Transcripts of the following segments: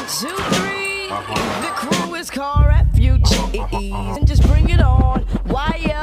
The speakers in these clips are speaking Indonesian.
2, 3. The crew is called refugees. And just bring it on. Why, yo?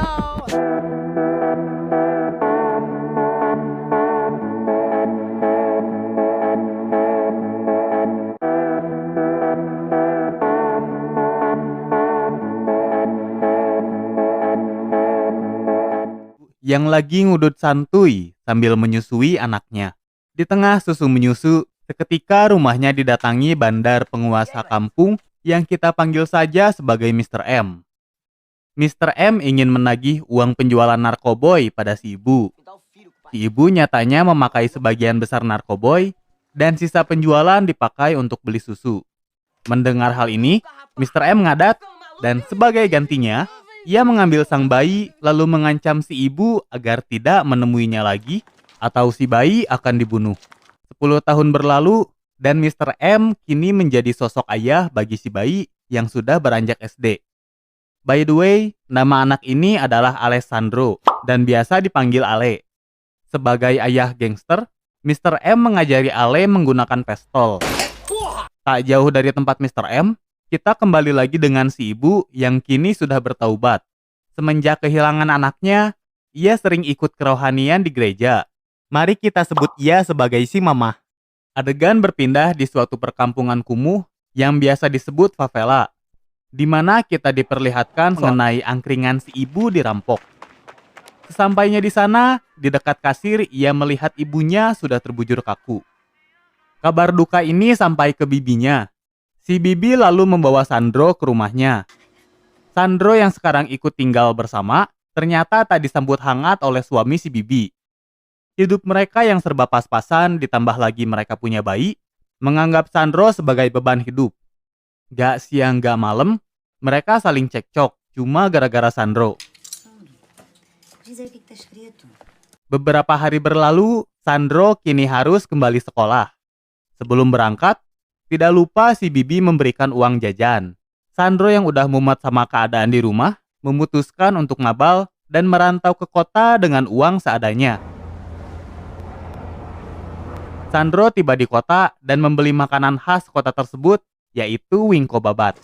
Yang lagi ngudut santuy sambil menyusui anaknya. Di tengah susu menyusu, seketika rumahnya didatangi bandar penguasa kampung yang kita panggil saja sebagai Mr. M. Mr. M ingin menagih uang penjualan narkoboy pada si ibu. Si ibu nyatanya memakai sebagian besar narkoboy dan sisa penjualan dipakai untuk beli susu. Mendengar hal ini, Mr. M ngadat dan sebagai gantinya, ia mengambil sang bayi lalu mengancam si ibu agar tidak menemuinya lagi atau si bayi akan dibunuh. 10 tahun berlalu dan Mr. M kini menjadi sosok ayah bagi si bayi yang sudah beranjak SD. By the way, nama anak ini adalah Alessandro dan biasa dipanggil Ale. Sebagai ayah gangster, Mr. M mengajari Ale menggunakan pistol. Tak jauh dari tempat Mr. M, kita kembali lagi dengan si ibu yang kini sudah bertaubat. Semenjak kehilangan anaknya, ia sering ikut kerohanian di gereja. Mari kita sebut ia sebagai si mamah. Adegan berpindah di suatu perkampungan kumuh yang biasa disebut favela, di mana kita diperlihatkan mengenai angkringan si ibu dirampok. Sesampainya di sana, di dekat kasir ia melihat ibunya sudah terbujur kaku. Kabar duka ini sampai ke bibinya. Si bibi lalu membawa Sandro ke rumahnya. Sandro yang sekarang ikut tinggal bersama, ternyata tak disambut hangat oleh suami si bibi. Hidup mereka yang serba pas-pasan ditambah lagi mereka punya bayi, menganggap Sandro sebagai beban hidup. Gak siang gak malam, mereka saling cekcok, cuma gara-gara Sandro. Beberapa hari berlalu, Sandro kini harus kembali sekolah. Sebelum berangkat, tidak lupa si bibi memberikan uang jajan. Sandro yang udah mumet sama keadaan di rumah, memutuskan untuk ngabal dan merantau ke kota dengan uang seadanya. Sandro tiba di kota dan membeli makanan khas kota tersebut, yaitu wingko babat.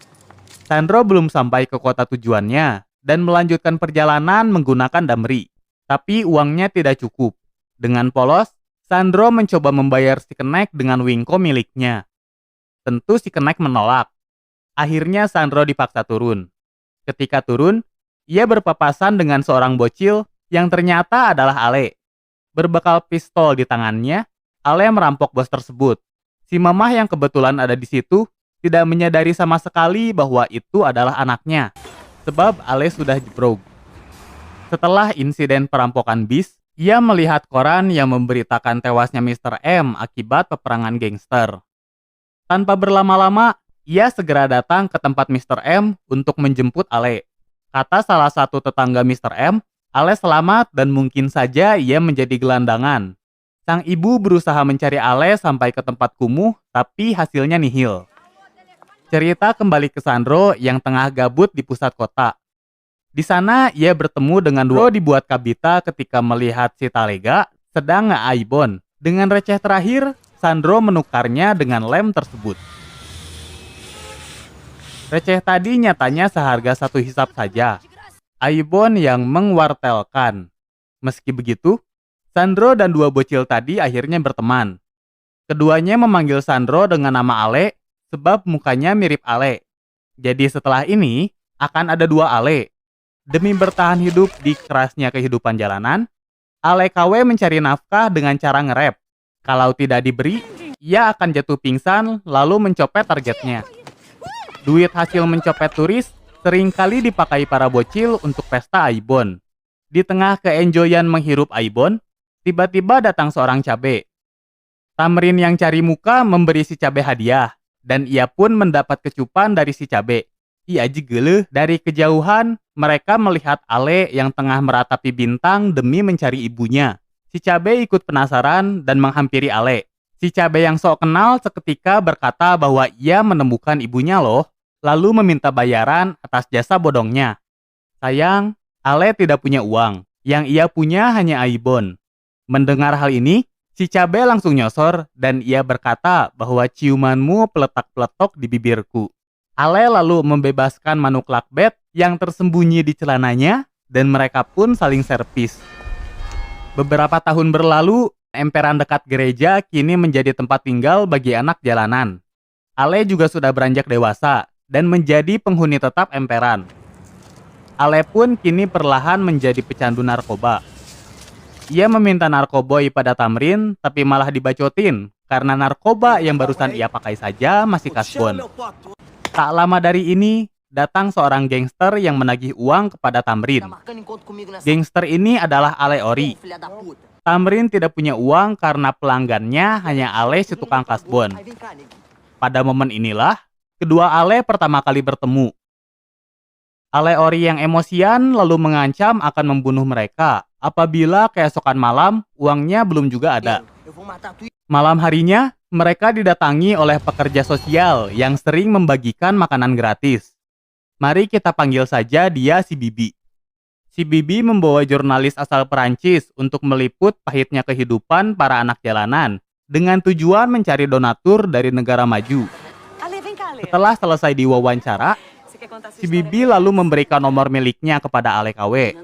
Sandro belum sampai ke kota tujuannya dan melanjutkan perjalanan menggunakan damri. Tapi uangnya tidak cukup. Dengan polos, Sandro mencoba membayar si kenek dengan wingko miliknya. Tentu si kenek menolak. Akhirnya Sandro dipaksa turun. Ketika turun, ia berpapasan dengan seorang bocil yang ternyata adalah Ale. Berbekal pistol di tangannya, Ale merampok bos tersebut. Si mamah yang kebetulan ada di situ tidak menyadari sama sekali bahwa itu adalah anaknya, sebab Ale sudah jebrog. Setelah insiden perampokan bis, ia melihat koran yang memberitakan tewasnya Mr. M akibat peperangan gangster. Tanpa berlama-lama, ia segera datang ke tempat Mr. M untuk menjemput Ale. Kata salah satu tetangga Mr. M, Ale selamat dan mungkin saja ia menjadi gelandangan. Sang ibu berusaha mencari Ale sampai ke tempat kumuh, tapi hasilnya nihil. Cerita kembali ke Sandro yang tengah gabut di pusat kota. Di sana ia bertemu dengan duo dibuat kabita ketika melihat si Talega sedang nge-aibon. Dengan receh terakhir, Sandro menukarnya dengan lem tersebut. Receh tadi nyatanya seharga 1 hisap saja. Aibon yang mengwartelkan. Meski begitu, Sandro dan 2 bocil tadi akhirnya berteman. Keduanya memanggil Sandro dengan nama Ale sebab mukanya mirip Ale. Jadi setelah ini akan ada 2 Ale. Demi bertahan hidup di kerasnya kehidupan jalanan, Ale KW mencari nafkah dengan cara nge-rap. Kalau tidak diberi, ia akan jatuh pingsan lalu mencopet targetnya. Duit hasil mencopet turis seringkali dipakai para bocil untuk pesta aibon. Di tengah keenjoyan menghirup aibon, tiba-tiba datang seorang cabe. Tamrin yang cari muka memberi si cabe hadiah, dan ia pun mendapat kecupan dari si cabe. Ia geuleuh. Dari kejauhan, mereka melihat Ale yang tengah meratapi bintang demi mencari ibunya. Si cabe ikut penasaran dan menghampiri Ale. Si cabe yang sok kenal seketika berkata bahwa ia menemukan ibunya loh, lalu meminta bayaran atas jasa bodongnya. Sayang, Ale tidak punya uang. Yang ia punya hanya aibon. Mendengar hal ini, Si Cabe langsung nyosor dan ia berkata bahwa ciumanmu peletak-peletok di bibirku. Ale lalu membebaskan manuk lakbet yang tersembunyi di celananya dan mereka pun saling servis. Beberapa tahun berlalu, emperan dekat gereja kini menjadi tempat tinggal bagi anak jalanan. Ale juga sudah beranjak dewasa dan menjadi penghuni tetap emperan. Ale pun kini perlahan menjadi pecandu narkoba. Ia meminta narkoboy pada Tamrin, tapi malah dibacotin karena narkoba yang barusan ia pakai saja masih kasbon. Tak lama dari ini, datang seorang gangster yang menagih uang kepada Tamrin. Gangster ini adalah Ale Ori. Tamrin tidak punya uang karena pelanggannya hanya Ale si tukang kasbon. Pada momen inilah, kedua Ale pertama kali bertemu. Ale Ori yang emosian lalu mengancam akan membunuh mereka apabila keesokan malam uangnya belum juga ada. Malam harinya, mereka didatangi oleh pekerja sosial yang sering membagikan makanan gratis. Mari kita panggil saja dia si Bibi. Si Bibi membawa jurnalis asal Perancis untuk meliput pahitnya kehidupan para anak jalanan dengan tujuan mencari donatur dari negara maju. Setelah selesai diwawancara, si Bibi lalu memberikan nomor miliknya kepada Ale KW.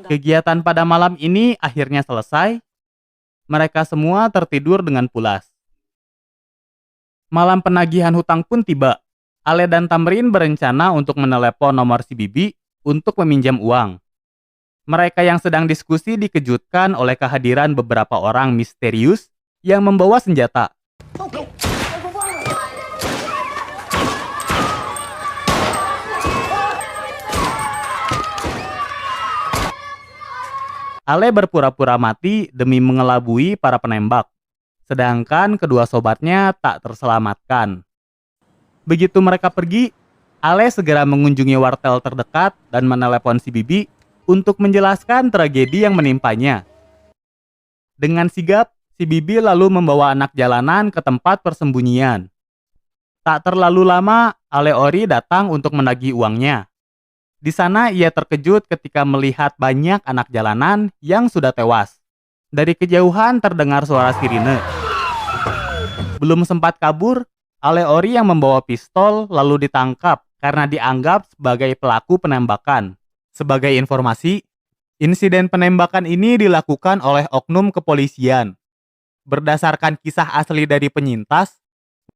Kegiatan pada malam ini akhirnya selesai. Mereka semua tertidur dengan pulas. Malam penagihan hutang pun tiba. Ale dan Tamrin berencana untuk menelepon nomor si Bibi untuk meminjam uang. Mereka yang sedang diskusi dikejutkan oleh kehadiran beberapa orang misterius yang membawa senjata. Ale berpura-pura mati demi mengelabui para penembak, sedangkan kedua sobatnya tak terselamatkan. Begitu mereka pergi, Ale segera mengunjungi wartel terdekat dan menelepon si Bibi untuk menjelaskan tragedi yang menimpanya. Dengan sigap, si Bibi lalu membawa anak jalanan ke tempat persembunyian. Tak terlalu lama, Ale Ori datang untuk menagih uangnya. Di sana ia terkejut ketika melihat banyak anak jalanan yang sudah tewas. Dari kejauhan terdengar suara sirine. Belum sempat kabur, Ale Ori yang membawa pistol lalu ditangkap karena dianggap sebagai pelaku penembakan. Sebagai informasi, insiden penembakan ini dilakukan oleh oknum kepolisian. Berdasarkan kisah asli dari penyintas,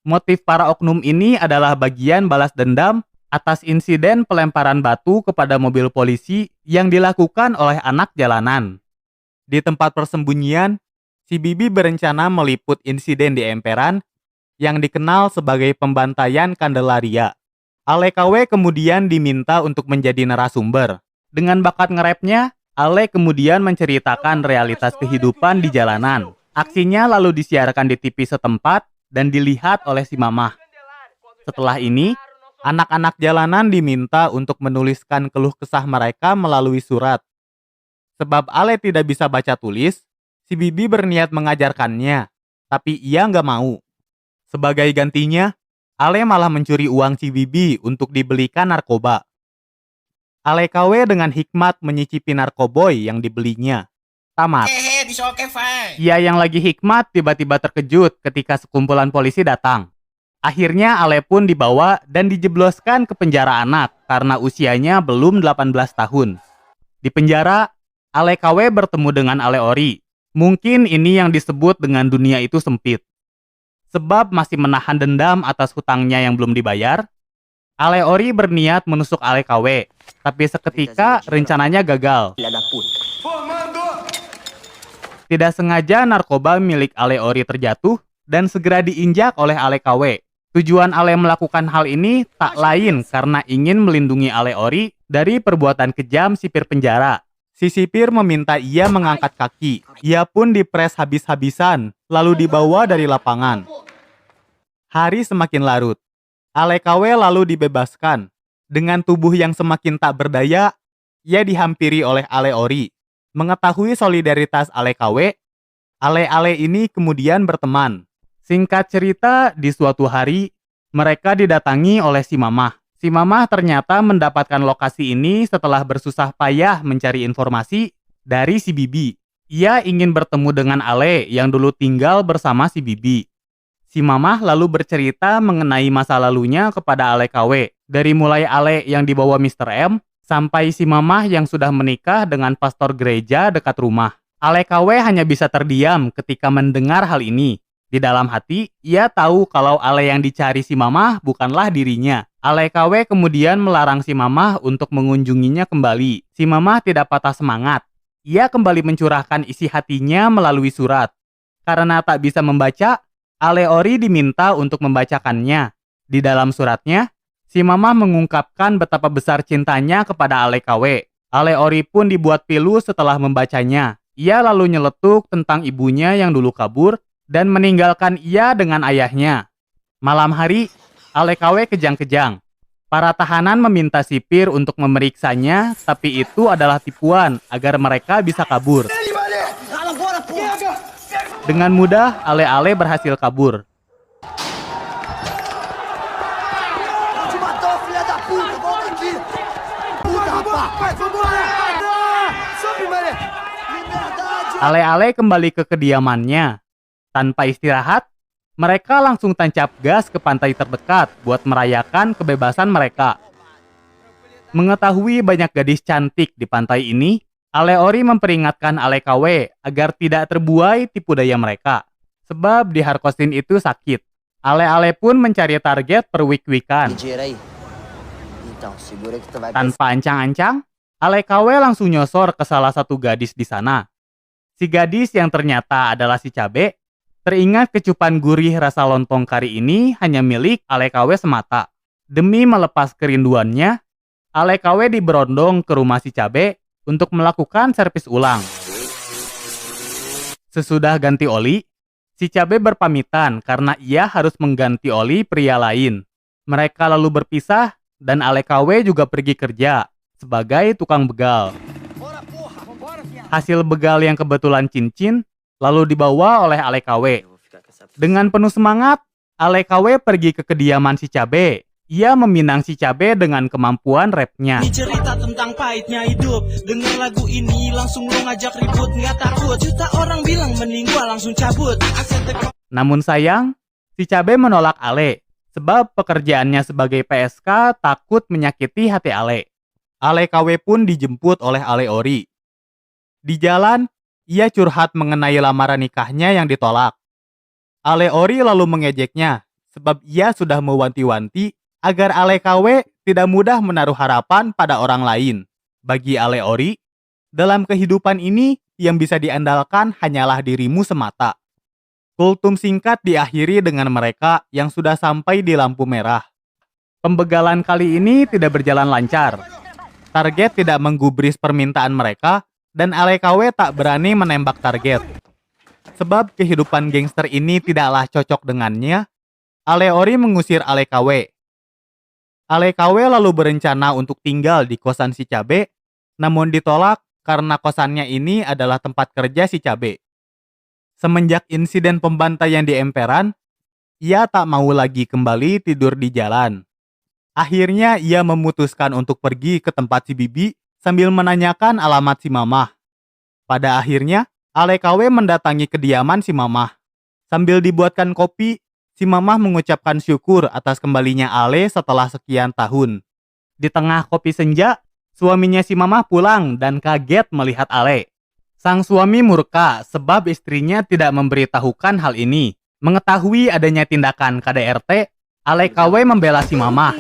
motif para oknum ini adalah bagian balas dendam atas insiden pelemparan batu kepada mobil polisi yang dilakukan oleh anak jalanan. Di tempat persembunyian, si Bibi berencana meliput insiden di emperan yang dikenal sebagai pembantaian Candelaria. Ale KW kemudian diminta untuk menjadi narasumber. Dengan bakat nge-rapnya, Ale kemudian menceritakan realitas kehidupan di jalanan. Aksinya lalu disiarkan di TV setempat dan dilihat oleh si Mamah. Setelah ini, anak-anak jalanan diminta untuk menuliskan keluh kesah mereka melalui surat. Sebab Ale tidak bisa baca tulis, si Bibi berniat mengajarkannya, tapi ia nggak mau. Sebagai gantinya, Ale malah mencuri uang si Bibi untuk dibelikan narkoba. Ale KW dengan hikmat menyicipi narkoboy yang dibelinya. Tamat. Ia yang lagi hikmat tiba-tiba terkejut ketika sekumpulan polisi datang. Akhirnya Ale pun dibawa dan dijebloskan ke penjara anak karena usianya belum 18 tahun. Di penjara, Ale KW bertemu dengan Ale Ori. Mungkin ini yang disebut dengan dunia itu sempit. Sebab masih menahan dendam atas hutangnya yang belum dibayar, Ale Ori berniat menusuk Ale KW, tapi seketika rencananya gagal. Tidak sengaja narkoba milik Ale Ori terjatuh dan segera diinjak oleh Ale KW. Tujuan Ale melakukan hal ini tak lain karena ingin melindungi Ale Ori dari perbuatan kejam sipir penjara. Si sipir meminta ia mengangkat kaki. Ia pun dipres habis-habisan, lalu dibawa dari lapangan. Hari semakin larut. Ale KW lalu dibebaskan. Dengan tubuh yang semakin tak berdaya, ia dihampiri oleh Ale Ori. Mengetahui solidaritas Ale KW, Ale-ale ini kemudian berteman. Singkat cerita, di suatu hari, mereka didatangi oleh si Mamah. Si Mamah ternyata mendapatkan lokasi ini setelah bersusah payah mencari informasi dari si Bibi. Ia ingin bertemu dengan Ale yang dulu tinggal bersama si Bibi. Si Mamah lalu bercerita mengenai masa lalunya kepada Ale KW. Dari mulai Ale yang dibawa Mr. M, sampai si Mamah yang sudah menikah dengan pastor gereja dekat rumah. Ale KW hanya bisa terdiam ketika mendengar hal ini. Di dalam hati, ia tahu kalau Ale yang dicari si Mamah bukanlah dirinya. Ale KW kemudian melarang si Mamah untuk mengunjunginya kembali. Si Mamah tidak patah semangat. Ia kembali mencurahkan isi hatinya melalui surat. Karena tak bisa membaca, Ale Ori diminta untuk membacakannya. Di dalam suratnya, si Mamah mengungkapkan betapa besar cintanya kepada Ale KW. Ale Ori pun dibuat pilu setelah membacanya. Ia lalu nyeletuk tentang ibunya yang dulu kabur dan meninggalkan ia dengan ayahnya. Malam hari, Ale KW kejang-kejang. Para tahanan meminta sipir untuk memeriksanya, tapi itu adalah tipuan agar mereka bisa kabur. Dengan mudah, Ale-Ale berhasil kabur. Ale-Ale kembali ke kediamannya. Tanpa istirahat, mereka langsung tancap gas ke pantai terdekat buat merayakan kebebasan mereka. Mengetahui banyak gadis cantik di pantai ini, Ale Ori memperingatkan Ale KW agar tidak terbuai tipu daya mereka. Sebab di Harkosin itu sakit. Ale-Ale pun mencari target per week-weekan. Tanpa ancang-ancang, Ale KW langsung nyosor ke salah satu gadis di sana. Si gadis yang ternyata adalah si Cabe, teringat kecupan gurih rasa lontong kari ini hanya milik Ale KW semata. Demi melepas kerinduannya, Ale KW diberondong ke rumah si Cabe untuk melakukan servis ulang. Sesudah ganti oli, si Cabe berpamitan karena ia harus mengganti oli pria lain. Mereka lalu berpisah dan Ale KW juga pergi kerja sebagai tukang begal. Hasil begal yang kebetulan cincin lalu dibawa oleh Ale KW. Dengan penuh semangat, Ale KW pergi ke kediaman si Cabe. Ia meminang si Cabe dengan kemampuan rapnya. Ini cerita tentang pahitnya hidup. Dengar lagu ini langsung lo ngajak ribut, nggak takut. Juta orang bilang mending gua langsung cabut. Namun sayang, si Cabe menolak Ale sebab pekerjaannya sebagai PSK takut menyakiti hati Ale. Ale KW pun dijemput oleh Ale Ori. Di jalan, ia curhat mengenai lamaran nikahnya yang ditolak. Ale Ori lalu mengejeknya sebab ia sudah mewanti-wanti agar Ale KW tidak mudah menaruh harapan pada orang lain. Bagi Ale Ori, dalam kehidupan ini yang bisa diandalkan hanyalah dirimu semata. Kultum singkat diakhiri dengan mereka yang sudah sampai di lampu merah. Pembegalan kali ini tidak berjalan lancar. Target tidak menggubris permintaan mereka dan Ale KW tak berani menembak target. Sebab kehidupan gangster ini tidaklah cocok dengannya, Ale Ori mengusir Ale KW. Ale KW lalu berencana untuk tinggal di kosan si Cabe, namun ditolak karena kosannya ini adalah tempat kerja si Cabe. Semenjak insiden pembantaian di emperan, ia tak mau lagi kembali tidur di jalan. Akhirnya ia memutuskan untuk pergi ke tempat si Bibi sambil menanyakan alamat si Mamah. Pada akhirnya, Ale KW mendatangi kediaman si Mamah. Sambil dibuatkan kopi, si Mamah mengucapkan syukur atas kembalinya Ale setelah sekian tahun. Di tengah kopi senja, suaminya si Mamah pulang dan kaget melihat Ale. Sang suami murka sebab istrinya tidak memberitahukan hal ini. Mengetahui adanya tindakan KDRT, Ale KW membela si Mamah.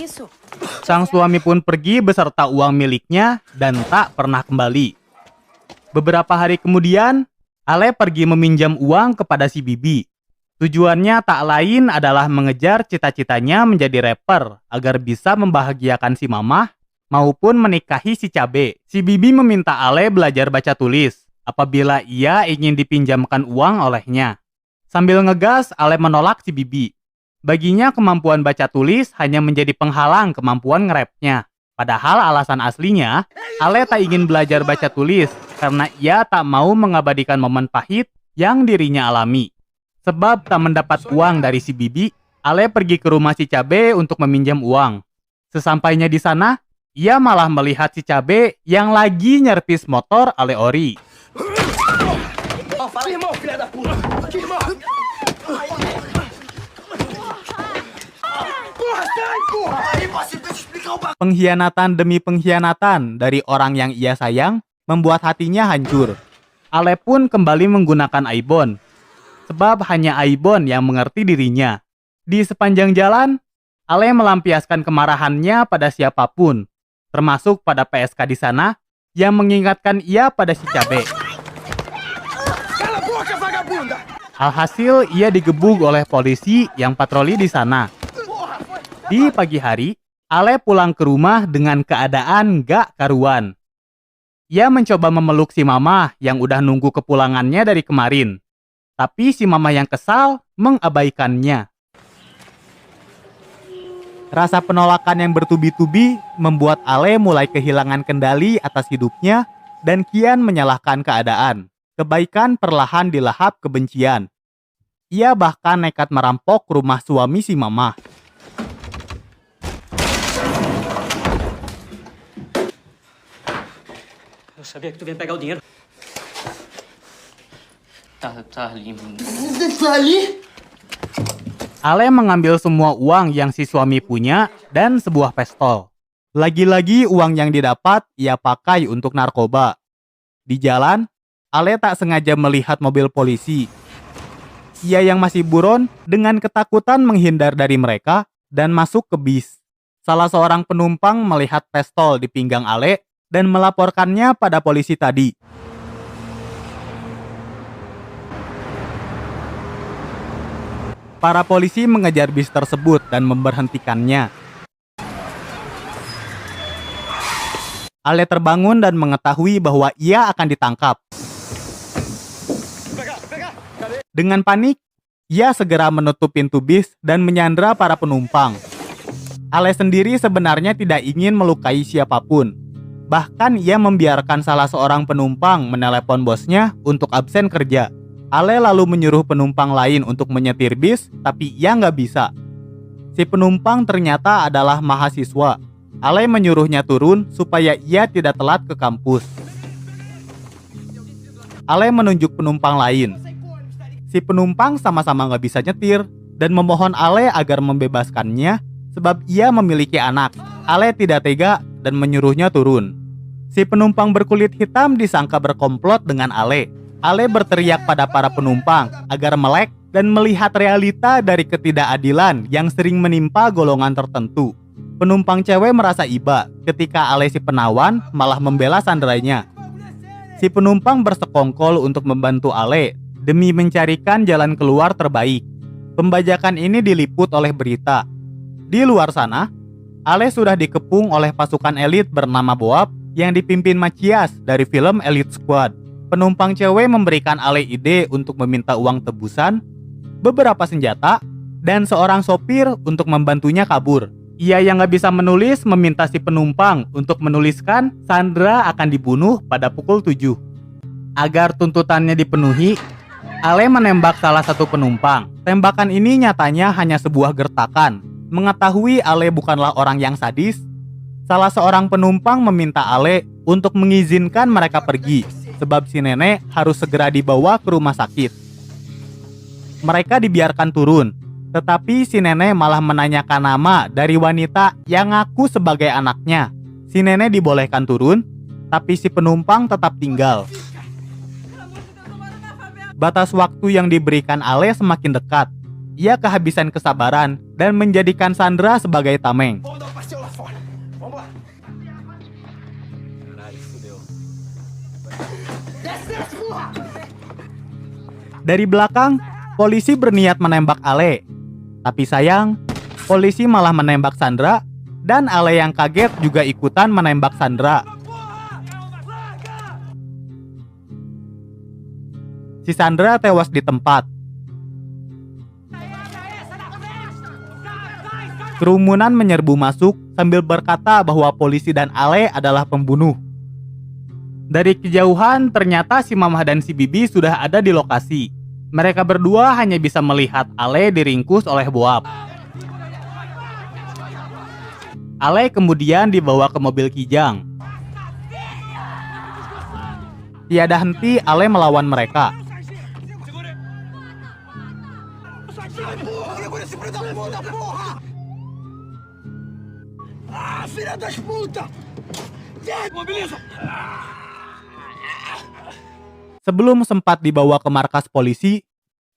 Sang suami pun pergi beserta uang miliknya dan tak pernah kembali. Beberapa hari kemudian, Ale pergi meminjam uang kepada si Bibi. Tujuannya tak lain adalah mengejar cita-citanya menjadi rapper agar bisa membahagiakan si Mamah maupun menikahi si Cabe. Si Bibi meminta Ale belajar baca tulis apabila ia ingin dipinjamkan uang olehnya. Sambil ngegas, Ale menolak si Bibi. Baginya kemampuan baca tulis hanya menjadi penghalang kemampuan nge-rapnya. Padahal alasan aslinya, Ale tak ingin belajar baca tulis karena ia tak mau mengabadikan momen pahit yang dirinya alami. Sebab tak mendapat uang dari si Bibi, Ale pergi ke rumah si Cabe untuk meminjam uang. Sesampainya di sana, ia malah melihat si Cabe yang lagi nyervis motor Ale Ori. Pengkhianatan demi pengkhianatan dari orang yang ia sayang membuat hatinya hancur. Ale pun kembali menggunakan Aibon, sebab hanya Aibon yang mengerti dirinya. Di sepanjang jalan, Ale melampiaskan kemarahannya pada siapapun, termasuk pada PSK di sana yang mengingatkan ia pada si Cabe. Alhasil, ia digebug oleh polisi yang patroli di sana. Di pagi hari, Ale pulang ke rumah dengan keadaan gak karuan. Ia mencoba memeluk si mama yang udah nunggu kepulangannya dari kemarin. Tapi si mama yang kesal mengabaikannya. Rasa penolakan yang bertubi-tubi membuat Ale mulai kehilangan kendali atas hidupnya dan kian menyalahkan keadaan. Kebaikan perlahan dilahap kebencian. Ia bahkan nekat merampok rumah suami si mama. Eu sabia que tu vinha pegar o dinheiro. Tá ali. Ale mengambil semua uang yang si suami punya dan sebuah pistol. Lagi-lagi uang yang didapat ia pakai untuk narkoba. Di jalan, Ale tak sengaja melihat mobil polisi. Ia yang masih buron dengan ketakutan menghindar dari mereka dan masuk ke bis. Salah seorang penumpang melihat pistol di pinggang Ale dan melaporkannya pada polisi tadi. Para polisi mengejar bis tersebut dan memberhentikannya. Ale terbangun dan mengetahui bahwa ia akan ditangkap. Dengan panik, ia segera menutup pintu bis dan menyandra para penumpang. Ale sendiri sebenarnya tidak ingin melukai siapapun. Bahkan ia membiarkan salah seorang penumpang menelepon bosnya untuk absen kerja. Ale lalu menyuruh penumpang lain untuk menyetir bis, tapi ia nggak bisa. Si penumpang ternyata adalah mahasiswa. Ale menyuruhnya turun supaya ia tidak telat ke kampus. Ale menunjuk penumpang lain. Si penumpang sama-sama nggak bisa nyetir dan memohon Ale agar membebaskannya sebab ia memiliki anak. Ale tidak tega dan menyuruhnya turun. Si penumpang berkulit hitam disangka berkomplot dengan Ale. Ale berteriak pada para penumpang agar melek dan melihat realita dari ketidakadilan yang sering menimpa golongan tertentu. Penumpang cewek merasa iba ketika Ale si penawan malah membela sandranya. Si penumpang bersekongkol untuk membantu Ale demi mencarikan jalan keluar terbaik. Pembajakan ini diliput oleh berita. Di luar sana, Ale sudah dikepung oleh pasukan elit bernama Boab yang dipimpin Machias dari film Elite Squad. Penumpang cewek memberikan Ale ide untuk meminta uang tebusan, beberapa senjata, dan seorang sopir untuk membantunya kabur. Ia yang gak bisa menulis meminta si penumpang untuk menuliskan Sandra akan dibunuh pada pukul 7. Agar tuntutannya dipenuhi, Ale menembak salah satu penumpang. Tembakan ini nyatanya hanya sebuah gertakan. Mengetahui Ale bukanlah orang yang sadis, salah seorang penumpang meminta Ale untuk mengizinkan mereka pergi, sebab si nenek harus segera dibawa ke rumah sakit. Mereka dibiarkan turun, tetapi si nenek malah menanyakan nama dari wanita yang ngaku sebagai anaknya. Si nenek dibolehkan turun, tapi si penumpang tetap tinggal. Batas waktu yang diberikan Ale semakin dekat. Ia kehabisan kesabaran dan menjadikan Sandra sebagai tameng. Dari belakang, polisi berniat menembak Ale. Tapi sayang, polisi malah menembak Sandra dan Ale yang kaget juga ikutan menembak Sandra. Si Sandra tewas di tempat. Kerumunan menyerbu masuk sambil berkata bahwa polisi dan Ale adalah pembunuh. Dari kejauhan, ternyata si Mamah dan si Bibi sudah ada di lokasi. Mereka berdua hanya bisa melihat Ale diringkus oleh Boab. Ale kemudian dibawa ke mobil Kijang. Tiada henti Ale melawan mereka. Sebelum sempat dibawa ke markas polisi,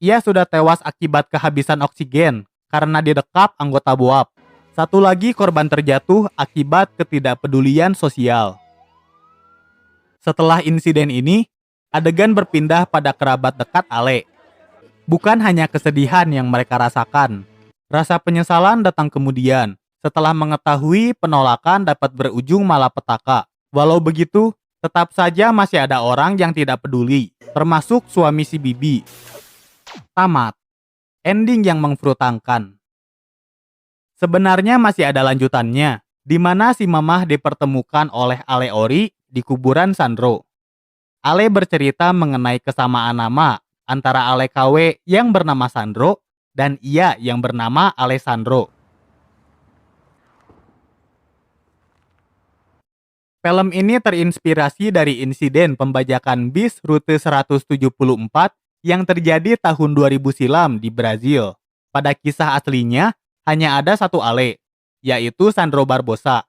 ia sudah tewas akibat kehabisan oksigen karena didekap anggota BOAB. Satu lagi korban terjatuh akibat ketidakpedulian sosial. Setelah insiden ini, adegan berpindah pada kerabat dekat Ale. Bukan hanya kesedihan yang mereka rasakan, rasa penyesalan datang kemudian setelah mengetahui penolakan dapat berujung malapetaka. Walau begitu, tetap saja masih ada orang yang tidak peduli, termasuk suami si Bibi. Tamat. Ending yang mengfrutangkan. Sebenarnya masih ada lanjutannya, di mana si Mamah dipertemukan oleh Ale Ori di kuburan Sandro. Ale bercerita mengenai kesamaan nama antara Ale KW yang bernama Sandro dan ia yang bernama Alessandro. Film ini terinspirasi dari insiden pembajakan bis rute 174 yang terjadi tahun 2000 silam di Brazil. Pada kisah aslinya, hanya ada satu Ale, yaitu Sandro Barbosa.